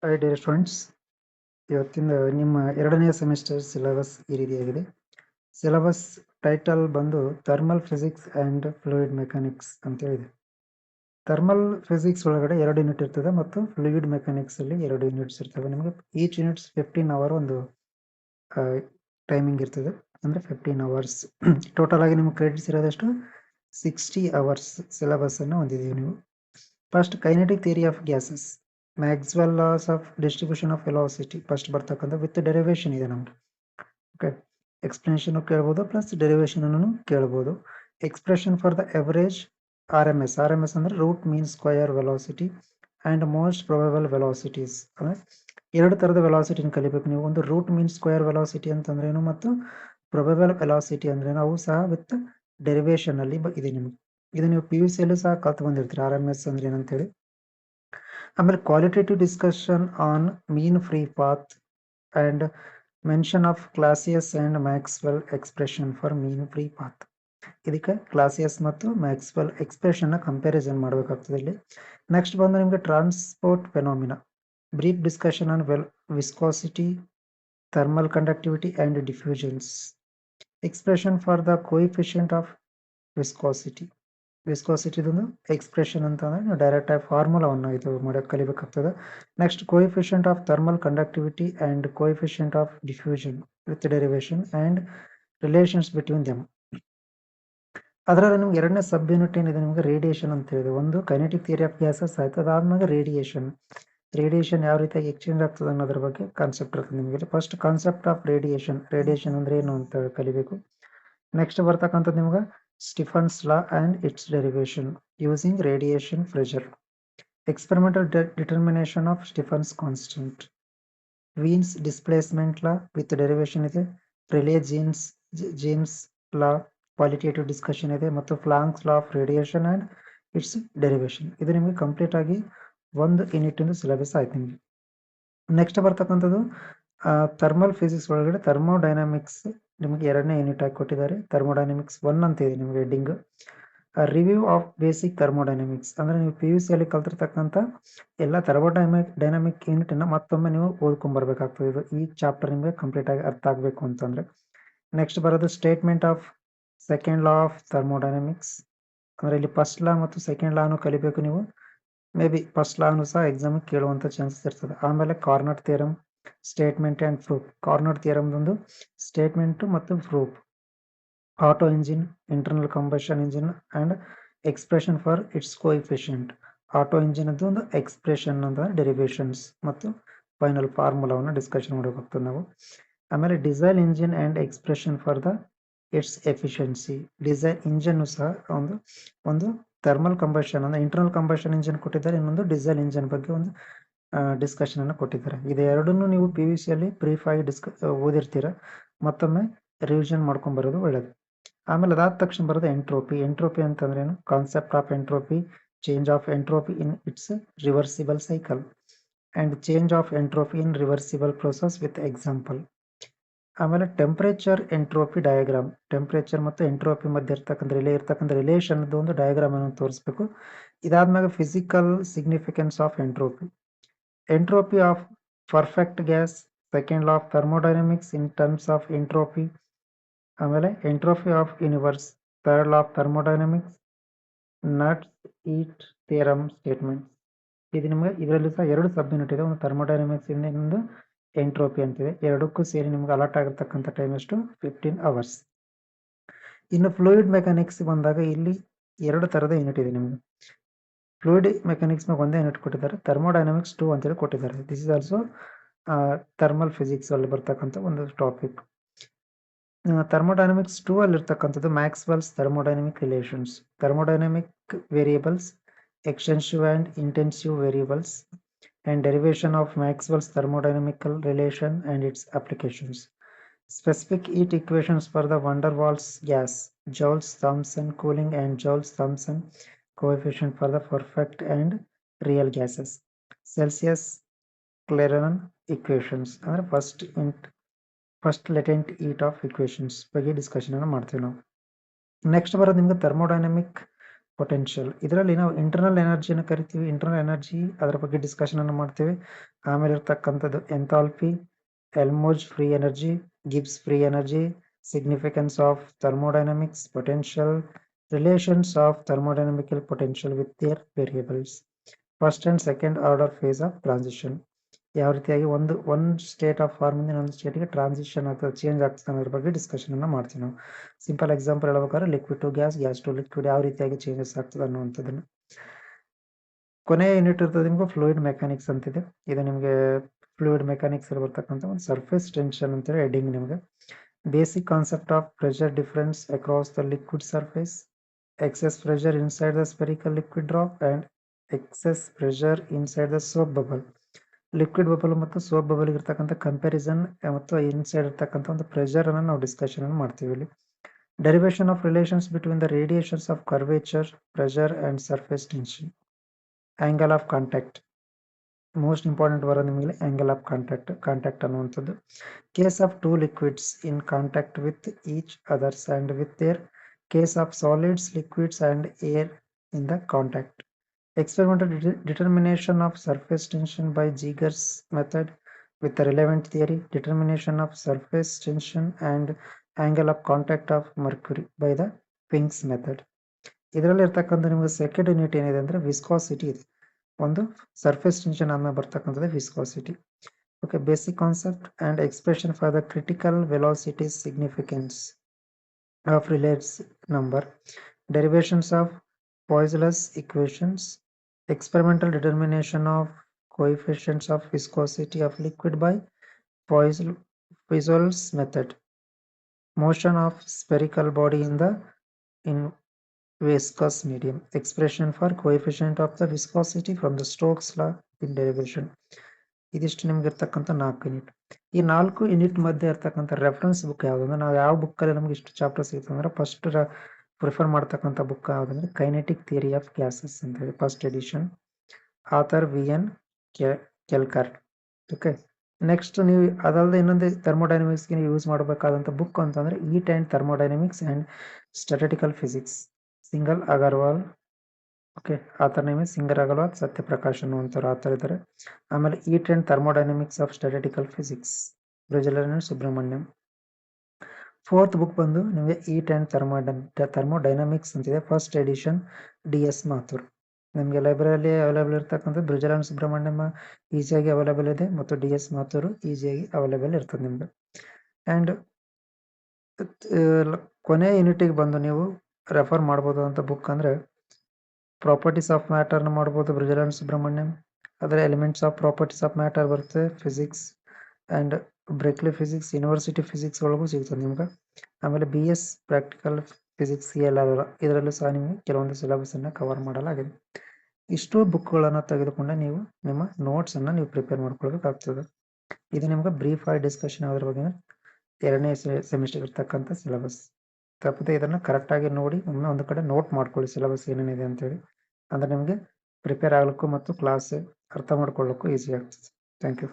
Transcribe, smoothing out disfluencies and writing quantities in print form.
Hi dear students, ಇವತ್ತಿಂದ ನಿಮ್ಮ 2ನೇ ಸೆಮಿಸ್ಟರ್ ಸಿಲೆಬಸ್ ಈ ರೀತಿಯಾಗಿದೆ. ಸಿಲೆಬಸ್ ಟೈಟಲ್ ಬಂದು thermal physics and fluid mechanics ಅಂತೇಳಿದೆ. ಥರ್ಮಲ್ ಫಿಸಿಕ್ಸ್ ಒಳಗಡೆ 2 ಯೂನಿಟ್ ಇರ್ತದೆ ಮತ್ತು ಫ್ಲೂಯಿಡ್ ಮೆಕ್ಯಾನಿಕ್ಸಲ್ಲಿ 2 ಯೂನಿಟ್ಸ್ ಇರ್ತವೆ. ನಿಮಗೆ ಈಚ್ ಯೂನಿಟ್ಸ್ 15 ಅವರ್ ಒಂದು ಟೈಮಿಂಗ್ ಇರ್ತದೆ, ಅಂದರೆ 15 ಅವರ್ಸ್. ಟೋಟಲ್ ಆಗಿ ನಿಮ್ಗೆ ಕ್ರೆಡಿಟ್ಸ್ ಇರೋದಷ್ಟು 60 ಅವರ್ಸ್ ಸಿಲೆಬಸ್ಸನ್ನು ಹೊಂದಿದ್ದೀವಿ ನೀವು. First kinetic theory of gases, Maxwell laws of distribution of velocity first ಬರ್ತಕ್ಕಂಥ ವಿತ್ ಡೆರಿವೇಷನ್ ಇದೆ ನಮಗೆ. ಓಕೆ, ಎಕ್ಸ್ಪ್ಲನೇಷನ್ ಕೇಳ್ಬೋದು ಪ್ಲಸ್ ಡೆರಿವೇಷನ್ ಕೇಳ್ಬೋದು. Expression for the average R M S ಅಂದರೆ root mean square velocity and most probable velocities. ಅಂದರೆ 2 ಥರದ ವೆಲಾಸಿಟಿನ ಕಲಿಬೇಕು ನೀವು. ಒಂದು ರೂಟ್ ಮೀನ್ ಸ್ಕ್ವಯರ್ ವೆಲಾಸಿಟಿ ಅಂತಂದ್ರೇನು ಮತ್ತು ಪ್ರೊಬೆಬಲ್ ವೆಲಾಸಿಟಿ ಅಂದ್ರೇನು, ಅವು ಸಹ ವಿತ್ ಡೆರಿವೇಷನಲ್ಲಿ ಇದೆ ನಿಮಗೆ. ಇದು ನೀವು PUCಯಲ್ಲೂ ಸಹ ಕಲ್ತು ಬಂದಿರ್ತೀರಿ ಆರ್ ಎಮ್ ಎಸ್ ಅಂದ್ರೆ ಏನಂತೇಳಿ. ಆಮೇಲೆ qualitative discussion on mean free path and mention of Clausius and Maxwell expression for mean free path. ಇದಕ್ಕೆ ಕ್ಲಾಸಿಯಸ್ ಮತ್ತು ಮ್ಯಾಕ್ಸ್ವೆಲ್ ಎಕ್ಸ್ಪ್ರೆಷನ್ನ ಕಂಪ್ಯಾರಿಸನ್ ಮಾಡಬೇಕಾಗ್ತದೆ ಇಲ್ಲಿ. ನೆಕ್ಸ್ಟ್ ಬಂದು ನಿಮಗೆ transport phenomena, brief discussion on viscosity, thermal conductivity and diffusions, expression for the coefficient of ವಿಸ್ಕಾಸಿಟಿದೊಂದು expression ಅಂತಂದರೆ ನೀವು ಡೈರೆಕ್ಟ್ ಆಗಿ ಫಾರ್ಮುಲಾವನ್ನು ಇದು ಮಾಡೋಕ್ಕೆ ಕಲಿಬೇಕಾಗ್ತದೆ. Next coefficient of thermal conductivity and coefficient of diffusion with derivation and relations between them. ಅದರಲ್ಲಿ ನಿಮ್ಗೆ 2ನೇ ಸಬ್ ಯೂನಿಟ್ ಏನಿದೆ ನಿಮಗೆ ರೇಡಿಯೇಷನ್ ಅಂತ ಹೇಳಿದೆ. ಒಂದು ಕೈನೆಟಿಕ್ ಥಿಯರಿ ಆಫ್ ಗ್ಯಾಸಸ್ ಆಯ್ತು, ಅದಾದ್ಮೇಲೆ ರೇಡಿಯೇಷನ್ ಯಾವ ರೀತಿಯಾಗಿ ಎಕ್ಸ್ಚೇಂಜ್ ಆಗ್ತದೆ ಅನ್ನೋದ್ರ ಬಗ್ಗೆ ಕಾನ್ಸೆಪ್ಟ್ ಇರ್ತದೆ ನಿಮಗೆ. ಫಸ್ಟ್ ಕಾನ್ಸೆಪ್ಟ್ ಆಫ್ ರೇಡಿಯೇಷನ್ ಅಂದ್ರೆ ಏನು ಅಂತ ಕಲಿಬೇಕು. ನೆಕ್ಸ್ಟ್ ಬರ್ತಕ್ಕಂಥದ್ದು ನಿಮ್ಗೆ Stefan's law and its derivation using radiation pressure, experimental determination of Stefan's constant, Wien's displacement law with derivation ಇದೆ, Rayleigh Jeans law qualitative discussion ಇದೆ, ಮತ್ತು Planck's law of radiation and its derivation. ಇದು ನಿಮಗೆ complete ಆಗಿ 1 unit syllabus ಆಯ್ತು ನಿಮಗೆ. Next ಬರ್ತಕ್ಕಂಥದ್ದು thermal physics ಒಳಗಡೆ ಥರ್ಮೋಡೈನಾಮಿಕ್ಸ್ ನಿಮಗೆ 2ನೇ ಯೂನಿಟ್ ಆಗಿ ಕೊಟ್ಟಿದ್ದಾರೆ. ಥರ್ಮೋಡೈನಾಮಿಕ್ಸ್ 1 ಅಂತ ಇದೆ ನಿಮಗೆ heading. Review of basic thermodynamics ಅಂದರೆ ನೀವು PUCಯಲ್ಲಿ ಕಲ್ತಿರ್ತಕ್ಕಂಥ ಎಲ್ಲ ಥರ್ಮೋಡೈನಾಮಿಕ್ ಯೂನಿಟನ್ನು ಮತ್ತೊಮ್ಮೆ ನೀವು ಓದ್ಕೊಂಡ್ಬರ್ಬೇಕಾಗ್ತದೆ. ಇದು ಈ ಚಾಪ್ಟರ್ ನಿಮಗೆ ಕಂಪ್ಲೀಟ್ ಆಗಿ ಅರ್ಥ ಆಗಬೇಕು ಅಂತಂದರೆ. ನೆಕ್ಸ್ಟ್ ಬರೋದು statement of second law of thermodynamics, ಅಂದರೆ ಇಲ್ಲಿ ಫಸ್ಟ್ ಲಾ ಮತ್ತು ಸೆಕೆಂಡ್ ಲಾನು ಕಲಿಬೇಕು ನೀವು. ಮೇ ಬಿ ಫಸ್ಟ್ ಲಾನು ಸಹ ಎಕ್ಸಾಮಿಗೆ ಕೇಳುವಂಥ ಚಾನ್ಸಸ್ ಇರ್ತದೆ. ಆಮೇಲೆ Carnot theorem, statement and proof. Carnot ಥಿಯರಮ್ದೊಂದು ಸ್ಟೇಟ್ಮೆಂಟು ಮತ್ತು proof. Otto engine, internal combustion engine and expression for its coefficient. Otto engine ಒಂದು ಎಕ್ಸ್ಪ್ರೆಷನ್ ಅಂತ ಡೆರಿವೇಷನ್ಸ್ ಮತ್ತು ಫೈನಲ್ ಫಾರ್ಮುಲಾವನ್ನು ಡಿಸ್ಕಷನ್ ಮಾಡಬೇಕಾಗ್ತದೆ ನಾವು. ಆಮೇಲೆ diesel engine and expression for the its efficiency. Diesel ಇಂಜನ್ನು ಸಹ ಒಂದು ಥರ್ಮಲ್ ಕಂಬಷನ್ ಅಂದರೆ ಇಂಟರ್ನಲ್ ಕಂಬಷನ್ ಇಂಜಿನ್ ಕೊಟ್ಟಿದ್ದಾರೆ, ಇನ್ನೊಂದು ಡೀಸೆಲ್ ಇಂಜಿನ್ ಬಗ್ಗೆ ಒಂದು ಡಿಸ್ಕಷನ್ ಅನ್ನು ಕೊಟ್ಟಿದ್ದಾರೆ. ಇದೆರಡನ್ನೂ ನೀವು PUCಯಲ್ಲಿ ಬ್ರೀಫ್ ಆಗಿ ಓದಿರ್ತೀರ, ಮತ್ತೊಮ್ಮೆ ರಿವಿಷನ್ ಮಾಡ್ಕೊಂಡ್ಬರೋದು ಒಳ್ಳೆಯದು. ಆಮೇಲೆ ಅದಾದ ತಕ್ಷಣ ಬರೋದು ಎಂಟ್ರೋಪಿ ಅಂತಂದ್ರೆ ಏನು, concept of entropy, change of entropy in its reversible cycle and change of entropy in reversible process with example. ಆಮೇಲೆ ಟೆಂಪ್ರೇಚರ್ ಎಂಟ್ರೋಪಿ ಡಯಾಗ್ರಾಮ್, ಟೆಂಪ್ರೇಚರ್ ಮತ್ತು ಎಂಟ್ರೋಪಿ ಮಧ್ಯೆ ಇರ್ತಕ್ಕಂಥ ರಿಲೇಷನ್ ಒಂದು ಡಯಾಗ್ರಾಮ್ ಅನ್ನು ತೋರಿಸ್ಬೇಕು. ಇದಾದ್ಮೇಲೆ physical significance of entropy of perfect gas, second law of thermodynamics in terms of entropy. ಆಮೇಲೆ entropy of universe, third law of thermodynamics, ನಟ್ಸ್ ಈಟ್ ಥಿಯರಮ್ ಸ್ಟೇಟ್ಮೆಂಟ್ಸ್. ಇದು ನಿಮಗೆ ಇದರಲ್ಲಿ ಸಹ 2 ಸಬ್ ಯೂನಿಟ್ ಇದೆ, ಒಂದು ಥರ್ಮೋಡೈನಮಿಕ್ಸ್ ಇಂದ ಇನ್ನೊಂದು ಎಂಟ್ರೋಪಿ ಅಂತಿದೆ. ಎರಡಕ್ಕೂ ಸೇರಿ ನಿಮ್ಗೆ ಅಲಾಟ್ ಆಗಿರ್ತಕ್ಕಂಥ ಟೈಮ್ ಎಷ್ಟು, 15 ಅವರ್ಸ್. ಇನ್ನು ಫ್ಲೂಯಿಡ್ ಮೆಕ್ಯಾನಿಕ್ಸ್ ಬಂದಾಗ ಇಲ್ಲಿ 2 ಥರದ ಯೂನಿಟ್ ಇದೆ ನಿಮಗೆ. ಫ್ಲೂಯಿಡ್ ಮೆಕ್ಯಾನಿಕ್ಸ್ ಒಂದೇ ಯೂನಿಟ್ ಕೊಟ್ಟಿದ್ದಾರೆ, ಥರ್ಮೋಡೈನಮಿಕ್ಸ್ 2 ಅಂತೇಳಿ ಕೊಟ್ಟಿದ್ದಾರೆ. This is also thermal physics ಅಲ್ಲಿ ಬರ್ತಕ್ಕಂಥ ಒಂದು ಟಾಪಿಕ್. ಥರ್ಮೋಡೈನಮಿಕ್ಸ್ 2 ಅಲ್ಲಿ ಇರ್ತಕ್ಕಂಥದ್ದು Maxwell's thermodynamic relations, thermodynamic variables, extensive and intensive variables, and derivation of Maxwell's thermodynamical relation and its applications. Specific heat equations for the van der Waals gas, Joule-Thomson cooling and Joule-Thomson coefficient for the perfect and real gases. Celsius-Clapeyron equations ಅಂದರೆ first ಲೆಟೆಂಟ್ heat of equations ಬಗ್ಗೆ discussion ಅನ್ನು ಮಾಡ್ತೀವಿ ನಾವು. Next ಬರೋದು ನಿಮ್ಗೆ thermodynamic potential. ಇದರಲ್ಲಿ ನಾವು internal ಎನರ್ಜಿನ ಕರಿತೀವಿ. ಇಂಟರ್ನಲ್ ಎನರ್ಜಿ ಅದರ ಬಗ್ಗೆ ಡಿಸ್ಕಷನ್ ಅನ್ನು ಮಾಡ್ತೀವಿ. ಆಮೇಲೆ ಇರ್ತಕ್ಕಂಥದ್ದು enthalpy, Helmholtz free energy, Gibbs free energy, significance of thermodynamics, potential, relations of thermodynamical potential with their variables, first and second order phase of transition. ಯಾವ ರೀತಿಯಾಗಿ ಒಂದು ಸ್ಟೇಟ್ ಆಫ್ ಫಾರ್ಮಿಂದ ಇನ್ನೊಂದು ಸ್ಟೇಟ್ಗೆ ಟ್ರಾನ್ಸಿಷನ್ ಆಗ್ತದೆ, ಚೇಂಜ್ ಆಗ್ತದೆ ಅನ್ನೋದ್ರ ಬಗ್ಗೆ ಡಿಸ್ಕಷನ್ ಅನ್ನು ಮಾಡ್ತೀವಿ ನಾವು. ಸಿಂಪಲ್ ಎಕ್ಸಾಂಪಲ್ ಹೇಳ್ಬೇಕಾದ್ರೆ liquid to gas, gas to liquid ಯಾವ ರೀತಿಯಾಗಿ ಚೇಂಜಸ್ ಆಗ್ತದೆ ಅನ್ನುವಂಥದ್ದನ್ನು. ಕೊನೆಯ ಯೂನಿಟ್ ಇರ್ತದೆ ನಿಮ್ಗೆ ಫ್ಲೂಯಿಡ್ ಮೆಕ್ಯಾನಿಕ್ಸ್ ಅಂತಿದೆ. ಇದು ನಿಮಗೆ ಫ್ಲೂಯಿಡ್ ಮೆಕ್ಯಾನಿಕ್ಸ್ ಅಲ್ಲಿ ಬರ್ತಕ್ಕಂಥ ಒಂದು ಸರ್ಫೇಸ್ ಟೆನ್ಷನ್ ಅಂತೇಳಿ ಹೆಡ್ಡಿಂಗ್ ನಿಮಗೆ. Basic concept of pressure difference across the liquid surface, excess pressure inside the spherical liquid drop and excess pressure inside the soap bubble. Liquid bubble ಮತ್ತು soap bubble ಇರ್ತಕ್ಕಂಥ comparison ಮತ್ತು inside ಇರ್ತಕ್ಕಂಥ ಒಂದು pressure ಅನ್ನು ನಾವು discussion ಅನ್ನು ಮಾಡ್ತೀವಿ ಇಲ್ಲಿ. Derivation of relations between the radiations of curvature, pressure and surface tension. Angle of contact, most important ಬರೋದು ನಿಮಗೆ ಆಂಗಲ್ ಆಫ್ ಕಾಂಟ್ಯಾಕ್ಟ್ ಅನ್ನುವಂಥದ್ದು. Case of two liquids in contact with each others and with air, case of solids, liquids and air in the contact. Experimental determination of surface tension by Giger's method with the relevant theory, determination of surface tension and angle of contact of mercury by the Fink's method. ಇದರಲ್ಲಿ ಇರ್ತಕ್ಕಂಥ ನಿಮಗೆ second unit ಏನಿದೆ ಅಂದರೆ viscosity ಇದೆ. ಒಂದು surface tension ಆದ್ಮೇಲೆ ಬರ್ತಕ್ಕಂಥದ್ದು viscosity. Okay, basic concept and expression for the critical velocity significance of relates number, derivations of Poisson's equations, experimental determination of coefficients of viscosity of liquid by Poisson's method, motion of spherical body in viscous medium, expression for coefficient of the viscosity from the Stokes law in derivation. ಇದಿಷ್ಟು ನಿಮ್ಗೆ ಇರ್ತಕ್ಕಂಥ 4 unit. ಈ 4 unit ಮಧ್ಯೆ ಇರ್ತಕ್ಕಂಥ reference book ಯಾವುದಂದ್ರೆ, ನಾವು ಯಾವ ಬುಕ್ಕಲ್ಲಿ ನಮ್ಗೆ ಇಷ್ಟು ಚಾಪ್ಟರ್ ಸಿಗ್ತದೆ ಅಂದ್ರೆ ಫಸ್ಟ್ ಪ್ರಿಫರ್ ಮಾಡ್ತಕ್ಕಂಥ ಬುಕ್ ಯಾವುದಂದ್ರೆ ಕೈನೆಟಿಕ್ ಥಿಯರಿ ಆಫ್ ಗ್ಯಾಸಸ್ ಅಂತ ಹೇಳಿ, first edition, author VN Kelkar. Okay, next ನೀವು ಅದಲ್ಲದೆ ಇನ್ನೊಂದು ಥರ್ಮೋಡೈನಮಿಕ್ಸ್ಗೆ ನೀವು ಯೂಸ್ ಮಾಡಬೇಕಾದಂಥ ಬುಕ್ ಅಂತಂದ್ರೆ heat and thermodynamics and statistical physics, Singhal Agarwal. Okay, author name Singhal Agarwal, Satyaprakash ಅನ್ನುವಂಥವ್ರು ಆಥರ್ ಇದ್ದಾರೆ. ಆಮೇಲೆ heat and thermodynamics of statistical physics, Brijlal Subrahmanyam. Fourth book ಬಂದು ನಿಮಗೆ ಈಟ್ ಆ್ಯಂಡ್ ಥರ್ಮೋಡೈನಮಿಕ್ಸ್ ಅಂತಿದೆ, ಫಸ್ಟ್ ಎಡಿಷನ್ DS ಮಾಥುರ್. ನಿಮಗೆ ಲೈಬ್ರರಿಯಲ್ಲಿ ಅವೈಲೇಬಲ್ ಇರ್ತಕ್ಕಂಥ ಬ್ರಿಜಲರ್ ಸುಬ್ರಹ್ಮಣ್ಯಂ ಈಸಿಯಾಗಿ ಅವೈಲೇಬಲ್ ಇದೆ ಮತ್ತು DS ಮಾಥುರ್ ಈಸಿಯಾಗಿ ಅವೈಲೇಬಲ್ ಇರ್ತದೆ ನಿಮಗೆ. ಆ್ಯಂಡ್ ಕೊನೆಯ ಯೂನಿಟಿಗೆ ಬಂದು ನೀವು ರೆಫರ್ ಮಾಡ್ಬೋದು ಅಂತ ಬುಕ್ ಅಂದರೆ ಪ್ರಾಪರ್ಟೀಸ್ ಆಫ್ ಮ್ಯಾಟರ್ನ ಮಾಡ್ಬೋದು ಬ್ರಿಜಲರ್ ಸುಬ್ರಹ್ಮಣ್ಯಂ. ಅದರ elements of properties of matter ಬರುತ್ತೆ, physics and Berkeley physics, university physics ಒಳಗೂ ಸಿಗ್ತದೆ ನಿಮ್ಗೆ. ಆಮೇಲೆ BS ಪ್ರಾಕ್ಟಿಕಲ್ ಫಿಸಿಕ್ಸ್ CLR ಇದರಲ್ಲೂ ಸಹ ನಿಮಗೆ ಕೆಲವೊಂದು ಸಿಲೆಬಸನ್ನು ಕವರ್ ಮಾಡಲಾಗಿದೆ. ಇಷ್ಟು ಬುಕ್ಗಳನ್ನು ತೆಗೆದುಕೊಂಡೆ ನೀವು ನಿಮ್ಮ ನೋಟ್ಸನ್ನು ನೀವು ಪ್ರಿಪೇರ್ ಮಾಡ್ಕೊಳ್ಬೇಕಾಗ್ತದೆ. ಇದು ನಿಮ್ಗೆ ಬ್ರೀಫ್ ಆಗಿ ಡಿಸ್ಕಷನ್ ಆದ್ರ ಬಗ್ಗೆ 2ನೇ ಸೆಮಿಸ್ಟರ್ ಇರ್ತಕ್ಕಂಥ ಸಿಲೆಬಸ್. ತಪ್ಪದೆ ಇದನ್ನು ಕರೆಕ್ಟಾಗಿ ನೋಡಿ ಒಮ್ಮೆ ಒಂದು ಕಡೆ ನೋಟ್ ಮಾಡ್ಕೊಳ್ಳಿ ಸಿಲೆಬಸ್ ಏನೇನಿದೆ ಅಂತೇಳಿ. ಅಂದರೆ ನಿಮಗೆ ಪ್ರಿಪೇರ್ ಆಗಲಿಕ್ಕೂ ಮತ್ತು ಕ್ಲಾಸ್ ಅರ್ಥ ಮಾಡ್ಕೊಳ್ಳೋಕ್ಕೂ ಈಸಿ ಆಗ್ತದೆ. Thank you.